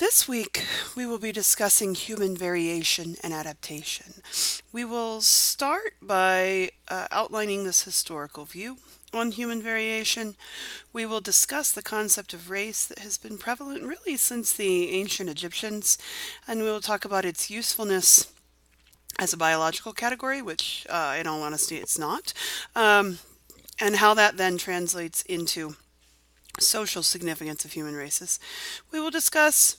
This week, we will be discussing human variation and adaptation. We will start by outlining this historical view on human variation. We will discuss the concept of race that has been prevalent really since the ancient Egyptians, and we will talk about its usefulness as a biological category, which, in all honesty, it's not, and how that then translates into social significance of human races. We will discuss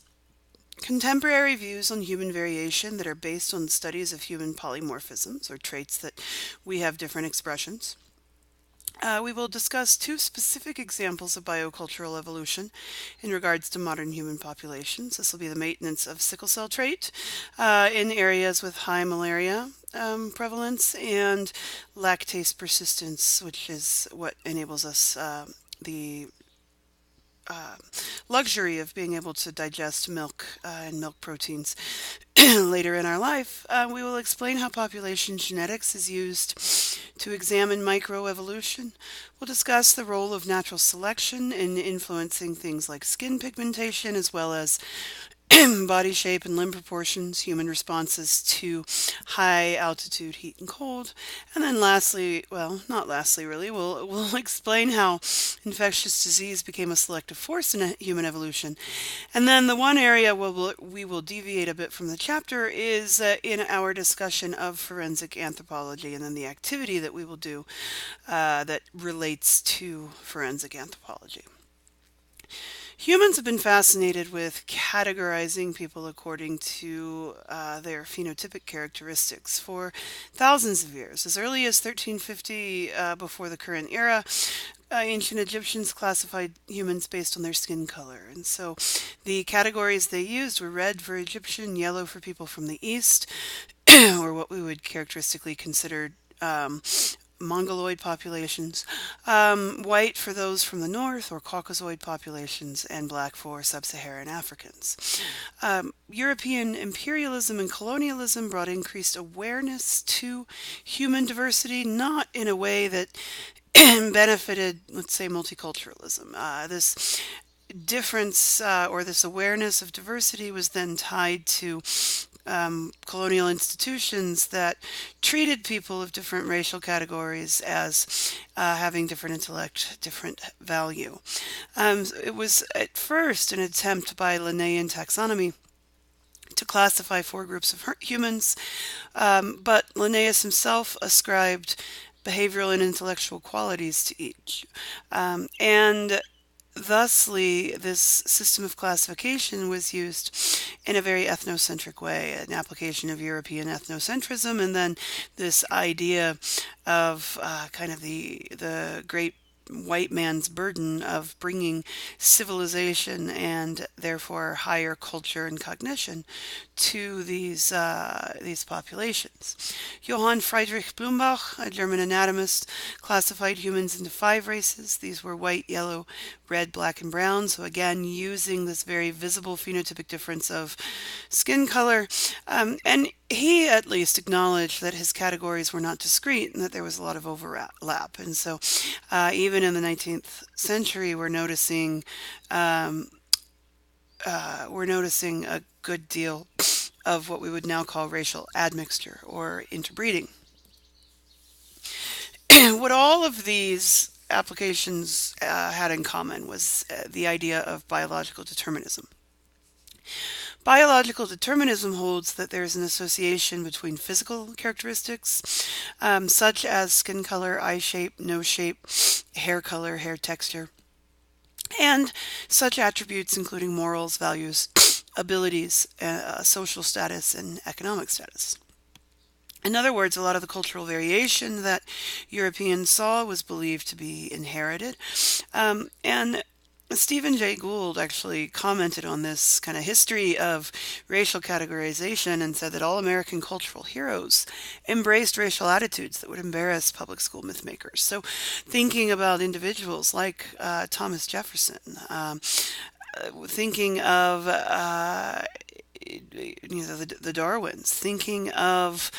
contemporary views on human variation that are based on studies of human polymorphisms, or traits that we have different expressions. We will discuss two specific examples of biocultural evolution in regards to modern human populations. This will be the maintenance of sickle cell trait in areas with high malaria prevalence, and lactase persistence, which is what enables us the luxury of being able to digest milk and milk proteins later in our life. We will explain how population genetics is used to examine microevolution. We'll discuss the role of natural selection in influencing things like skin pigmentation, as well as body shape and limb proportions, human responses to high altitude heat and cold. And then lastly, well, not lastly really, we'll explain how infectious disease became a selective force in human evolution. And then the one area where we will deviate a bit from the chapter is in our discussion of forensic anthropology, and then the activity that we will do that relates to forensic anthropology. Humans have been fascinated with categorizing people according to their phenotypic characteristics for thousands of years. As early as 1350, before the current era, ancient Egyptians classified humans based on their skin color. And so the categories they used were red for Egyptian, yellow for people from the East, or what we would characteristically consider Mongoloid populations, white for those from the north or Caucasoid populations, and black for sub-Saharan Africans. European imperialism and colonialism brought increased awareness to human diversity, not in a way that benefited, let's say, multiculturalism. This difference or this awareness of diversity was then tied to colonial institutions that treated people of different racial categories as having different intellect, different value. It was at first an attempt by Linnaean taxonomy to classify four groups of humans, but Linnaeus himself ascribed behavioral and intellectual qualities to each. And thusly, this system of classification was used in a very ethnocentric way, an application of European ethnocentrism, and then this idea of kind of the great white man's burden of bringing civilization and therefore higher culture and cognition to these populations. Johann Friedrich Blumenbach, a German anatomist, classified humans into five races. These were white, yellow, red, black, and brown. So again, using this very visible phenotypic difference of skin color. And he at least acknowledged that his categories were not discrete and that there was a lot of overlap. And so even in the 19th century, we're noticing a good deal of what we would now call racial admixture or interbreeding. What all of these applications had in common was the idea of biological determinism. Biological determinism holds that there is an association between physical characteristics, such as skin color, eye shape, nose shape, hair color, hair texture, and such attributes including morals, values, abilities, social status, and economic status. In other words, a lot of the cultural variation that Europeans saw was believed to be inherited. And Stephen Jay Gould actually commented on this kind of history of racial categorization and said that all American cultural heroes embraced racial attitudes that would embarrass public school myth makers. So, thinking about individuals like Thomas Jefferson, thinking of the Darwins, thinking of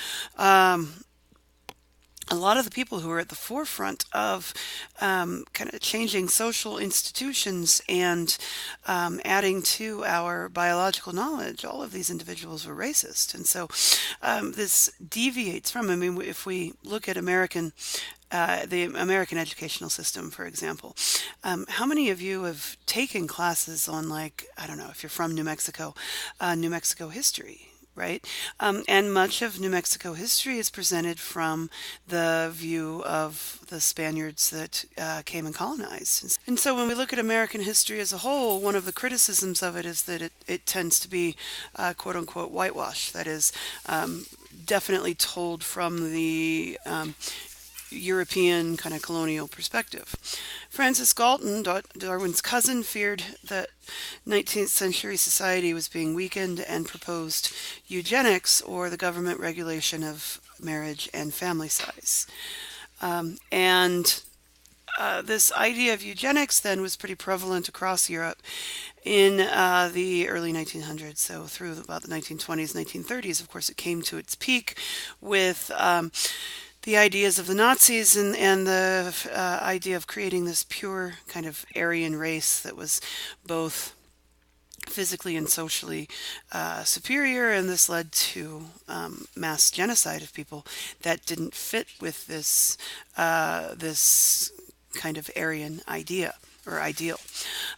a lot of the people who are at the forefront of kind of changing social institutions and adding to our biological knowledge, all of these individuals were racist. And so this deviates from, I mean, if we look at the American educational system, for example, how many of you have taken classes on, like, I don't know, if you're from New Mexico history? Right? And much of New Mexico history is presented from the view of the Spaniards that came and colonized. And so when we look at American history as a whole, one of the criticisms of it is that it tends to be quote unquote whitewash. That is definitely told from the European kind of colonial perspective. Francis Galton, Darwin's cousin, feared that 19th century society was being weakened and proposed eugenics, or the government regulation of marriage and family size. And this idea of eugenics then was pretty prevalent across Europe in the early 1900s. So through about the 1920s, 1930s, of course, it came to its peak with the ideas of the Nazis and the idea of creating this pure kind of Aryan race that was both physically and socially superior, and this led to mass genocide of people that didn't fit with this kind of Aryan idea or ideal.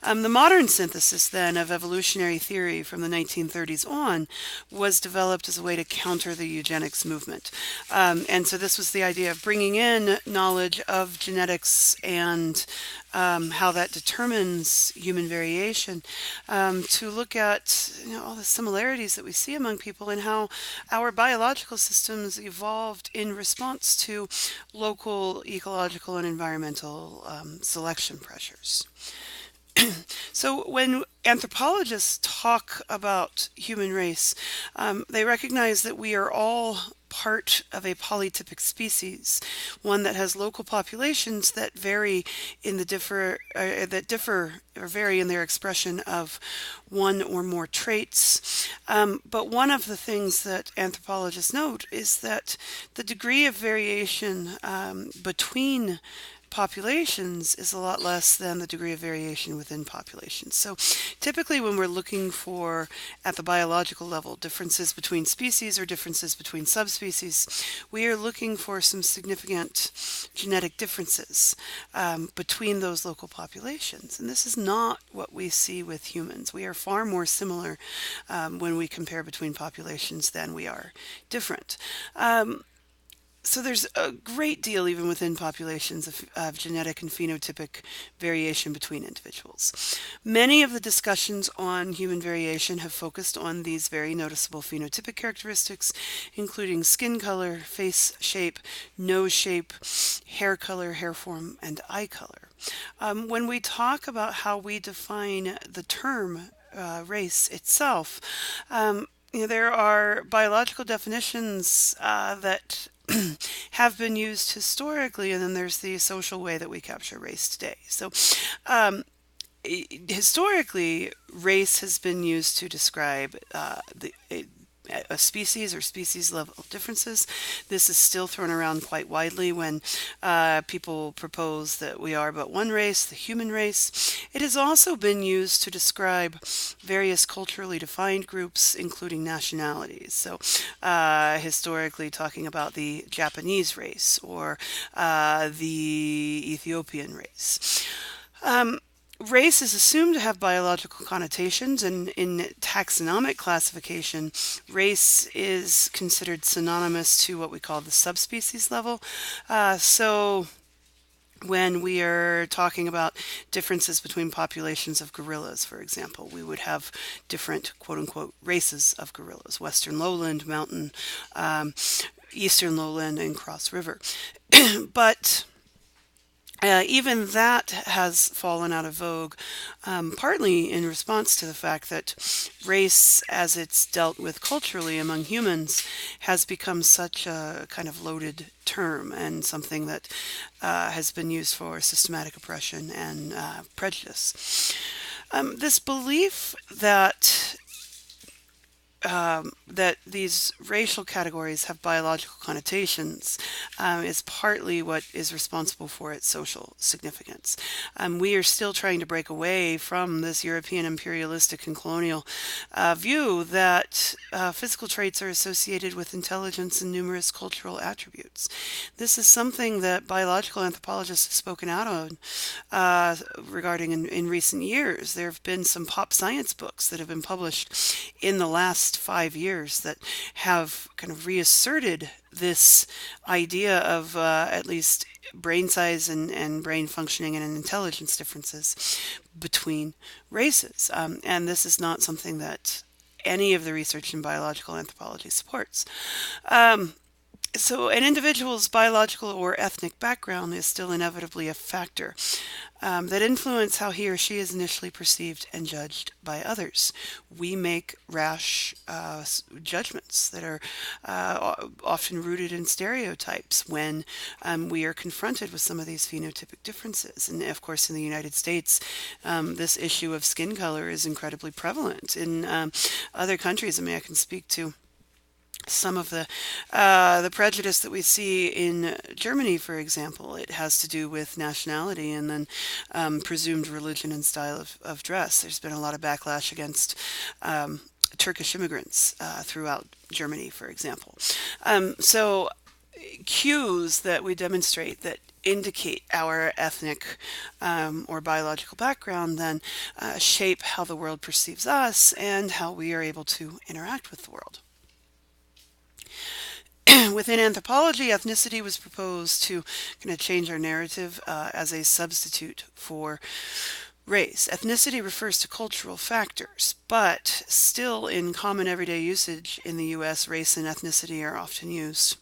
The modern synthesis then of evolutionary theory from the 1930s on was developed as a way to counter the eugenics movement. And so this was the idea of bringing in knowledge of genetics and how that determines human variation, to look at all the similarities that we see among people and how our biological systems evolved in response to local ecological and environmental selection pressures. So when anthropologists talk about human race, they recognize that we are all part of a polytypic species, one that has local populations that vary in or vary in their expression of one or more traits. But one of the things that anthropologists note is that the degree of variation between populations is a lot less than the degree of variation within populations. So typically when we're looking for, at the biological level, differences between species or differences between subspecies, we are looking for some significant genetic differences between those local populations. And this is not what we see with humans. We are far more similar when we compare between populations than we are different. So there's a great deal, even within populations, of genetic and phenotypic variation between individuals. Many of the discussions on human variation have focused on these very noticeable phenotypic characteristics, including skin color, face shape, nose shape, hair color, hair form, and eye color. When we talk about how we define the term race itself, there are biological definitions that have been used historically, and then there's the social way that we capture race today. So historically, race has been used to describe a species or species level differences. This is still thrown around quite widely when people propose that we are but one race, the human race. It has also been used to describe various culturally defined groups, including nationalities. So historically talking about the Japanese race or the Ethiopian race. Race is assumed to have biological connotations, and in taxonomic classification, race is considered synonymous to what we call the subspecies level. So when we are talking about differences between populations of gorillas, for example, we would have different quote-unquote races of gorillas: Western lowland, mountain, Eastern lowland, and cross river. But even that has fallen out of vogue, partly in response to the fact that race, as it's dealt with culturally among humans, has become such a kind of loaded term and something that has been used for systematic oppression and prejudice. This belief that that these racial categories have biological connotations is partly what is responsible for its social significance. We are still trying to break away from this European imperialistic and colonial view that physical traits are associated with intelligence and numerous cultural attributes. This is something that biological anthropologists have spoken out on regarding in recent years. There have been some pop science books that have been published in the last 5 years that have kind of reasserted this idea of at least brain size and brain functioning and intelligence differences between races. And this is not something that any of the research in biological anthropology supports. So, an individual's biological or ethnic background is still inevitably a factor that influence how he or she is initially perceived and judged by others. We make rash judgments that are often rooted in stereotypes when we are confronted with some of these phenotypic differences. And of course, in the United States, this issue of skin color is incredibly prevalent. In other countries, I mean, I can speak to some of the prejudice that we see in Germany, for example. It has to do with nationality and then presumed religion and style of dress. There's been a lot of backlash against Turkish immigrants throughout Germany, for example. So cues that we demonstrate that indicate our ethnic or biological background then shape how the world perceives us and how we are able to interact with the world. Within anthropology, ethnicity was proposed to kind of change our narrative as a substitute for race. Ethnicity refers to cultural factors, but still in common everyday usage in the US, race and ethnicity are often used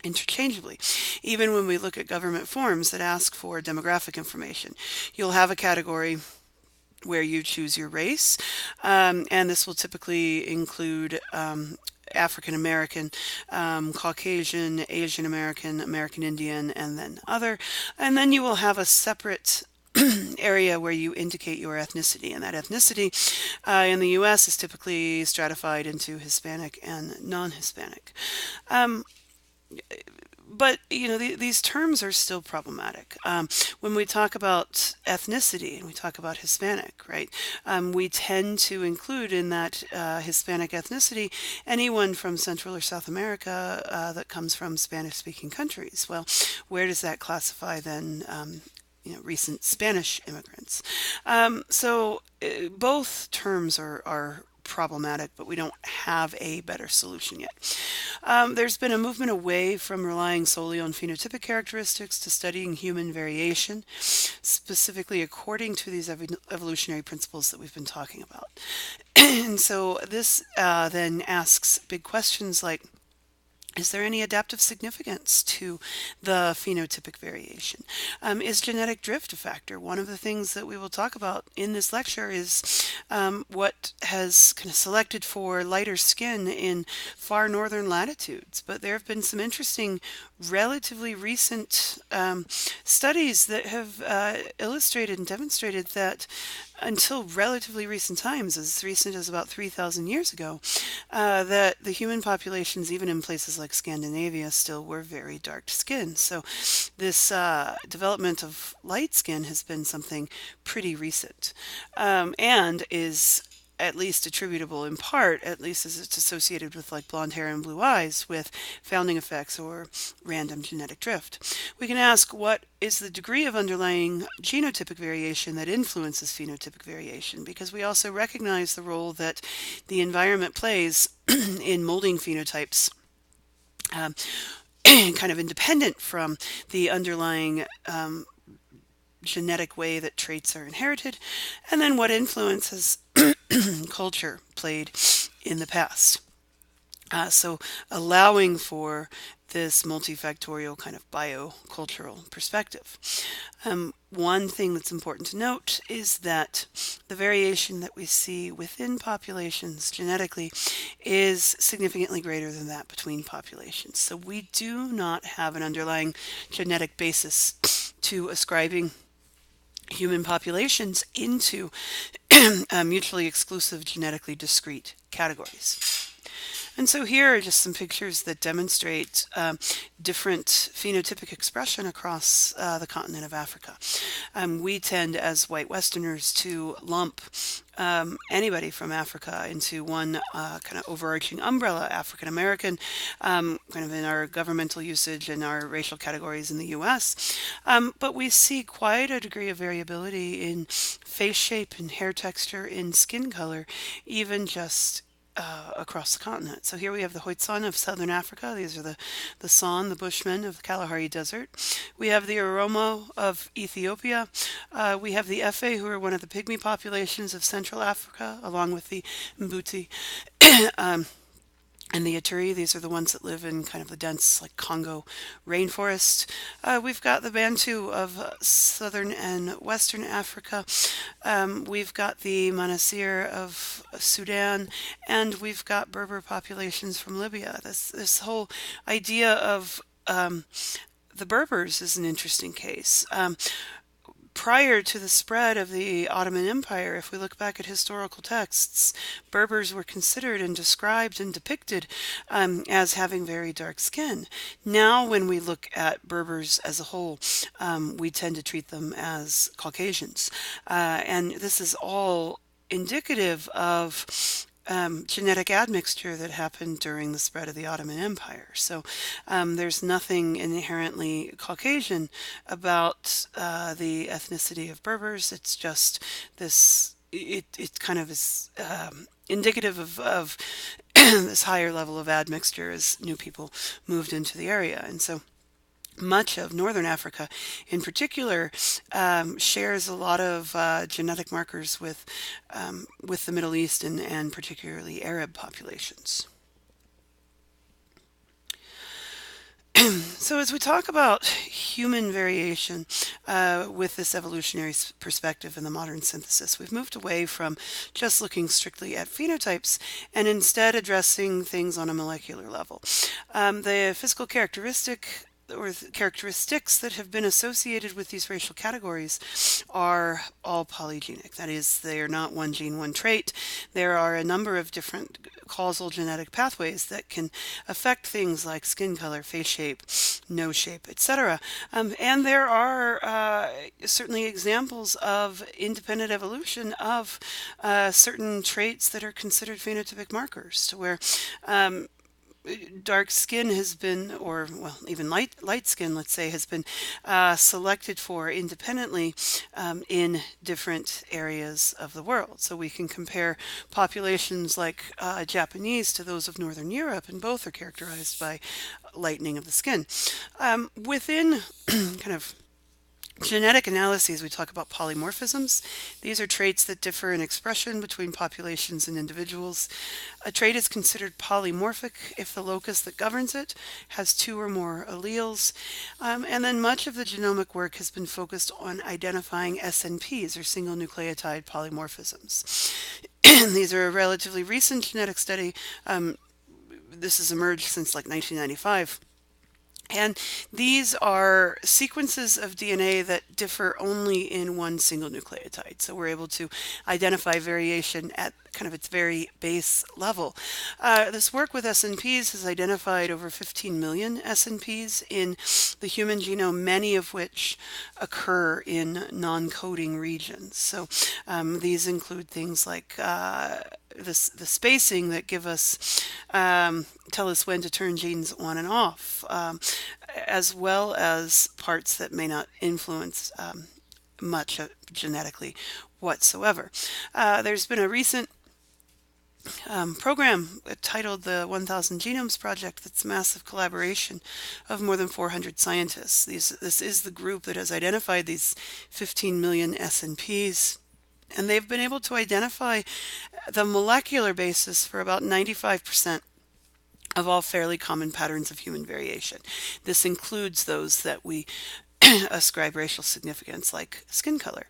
interchangeably. Even when we look at government forms that ask for demographic information, you'll have a category where you choose your race, and this will typically include African American, Caucasian, Asian American, American Indian, and then other. And then you will have a separate area where you indicate your ethnicity. And that ethnicity in the US is typically stratified into Hispanic and non-Hispanic. Um, but these terms are still problematic. When we talk about ethnicity and we talk about Hispanic, right? We tend to include in that Hispanic ethnicity anyone from Central or South America that comes from Spanish-speaking countries. Well, where does that classify then? Recent Spanish immigrants. So both terms are problematic, but we don't have a better solution yet. There's been a movement away from relying solely on phenotypic characteristics to studying human variation, specifically according to these evolutionary principles that we've been talking about. And so this then asks big questions like, is there any adaptive significance to the phenotypic variation? Is genetic drift a factor? One of the things that we will talk about in this lecture is what has kind of selected for lighter skin in far northern latitudes. But there have been some interesting, relatively recent studies that have illustrated and demonstrated that until relatively recent times, as recent as about 3,000 years ago, that the human populations, even in places like Scandinavia, still were very dark skinned. So this development of light skin has been something pretty recent and is at least attributable in part, at least as it's associated with like blonde hair and blue eyes, with founding effects or random genetic drift. We can ask, what is the degree of underlying genotypic variation that influences phenotypic variation? Because we also recognize the role that the environment plays in molding phenotypes, kind of independent from the underlying genetic way that traits are inherited, and then what influence has culture played in the past. So allowing for this multifactorial kind of biocultural perspective. One thing that's important to note is that the variation that we see within populations genetically is significantly greater than that between populations. So we do not have an underlying genetic basis to ascribing human populations into mutually exclusive, genetically discrete categories. And so here are just some pictures that demonstrate different phenotypic expression across the continent of Africa. We tend, as white Westerners, to lump anybody from Africa into one kind of overarching umbrella, African American, kind of in our governmental usage and our racial categories in the US. But we see quite a degree of variability in face shape, in hair texture, in skin color, even just across the continent. So here we have the Khoisan of southern Africa. These are the San, the Bushmen of the Kalahari Desert. We have the Oromo of Ethiopia. We have the Efe, who are one of the pygmy populations of Central Africa, along with the Mbuti. And the Ituri, these are the ones that live in kind of the dense, like Congo rainforest. We've got the Bantu of southern and western Africa. We've got the Manasir of Sudan, and we've got Berber populations from Libya. This whole idea of the Berbers is an interesting case. Prior to the spread of the Ottoman Empire, if we look back at historical texts, Berbers were considered and described and depicted as having very dark skin. Now, when we look at Berbers as a whole, we tend to treat them as Caucasians. And this is all indicative of genetic admixture that happened during the spread of the Ottoman Empire. So there's nothing inherently Caucasian about the ethnicity of Berbers. It's just this, it kind of is indicative of this higher level of admixture as new people moved into the area. And so much of northern Africa, in particular, shares a lot of genetic markers with the Middle East and particularly Arab populations. So as we talk about human variation with this evolutionary perspective in the modern synthesis, we've moved away from just looking strictly at phenotypes and instead addressing things on a molecular level. The physical characteristics that have been associated with these racial categories are all polygenic. That is, they are not one gene, one trait. There are a number of different causal genetic pathways that can affect things like skin color, face shape, nose shape, etc. And there are certainly examples of independent evolution of certain traits that are considered phenotypic markers, to where dark skin has been, or well, even light skin, let's say, has been selected for independently in different areas of the world. So we can compare populations like Japanese to those of Northern Europe, and both are characterized by lightening of the skin. Within kind of genetic analyses, we talk about polymorphisms. These are traits that differ in expression between populations and individuals. A trait is considered polymorphic if the locus that governs it has two or more alleles. And then much of the genomic work has been focused on identifying SNPs, or single nucleotide polymorphisms. These are a relatively recent genetic study. This has emerged since like 1995. And these are sequences of DNA that differ only in one single nucleotide. So we're able to identify variation at kind of its very base level. This work with SNPs has identified over 15 million SNPs in the human genome, many of which occur in non-coding regions. So these include things like the spacing that give us tell us when to turn genes on and off, as well as parts that may not influence much genetically whatsoever. There's been a recent program titled the 1000 Genomes Project that's a massive collaboration of more than 400 scientists. This is the group that has identified these 15 million SNPs. And they've been able to identify the molecular basis for about 95% of all fairly common patterns of human variation. This includes those that we ascribe racial significance, like skin color.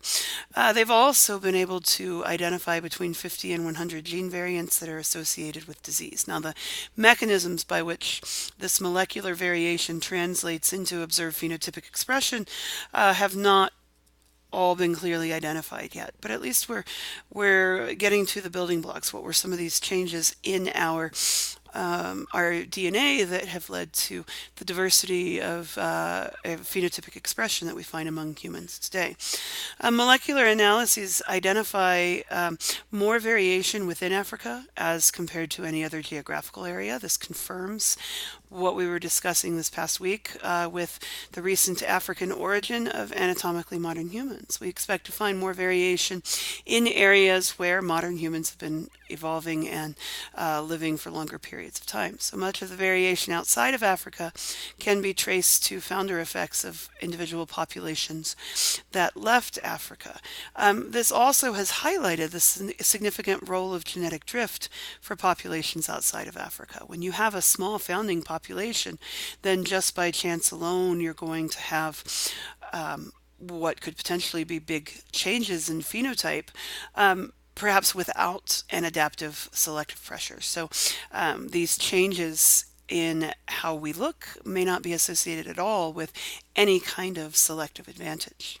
They've also been able to identify between 50 and 100 gene variants that are associated with disease. Now, the mechanisms by which this molecular variation translates into observed phenotypic expression have not all been clearly identified yet, but at least we're getting to the building blocks. What were some of these changes in our DNA that have led to the diversity of phenotypic expression that we find among humans today? Molecular analyses identify more variation within Africa as compared to any other geographical area. This confirms what we were discussing this past week with the recent African origin of anatomically modern humans. We expect to find more variation in areas where modern humans have been evolving and living for longer periods of time. So much of the variation outside of Africa can be traced to founder effects of individual populations that left Africa. This also has highlighted the significant role of genetic drift for populations outside of Africa. When you have a small founding population, then just by chance alone, you're going to have what could potentially be big changes in phenotype. Perhaps without an adaptive selective pressure. So these changes in how we look may not be associated at all with any kind of selective advantage.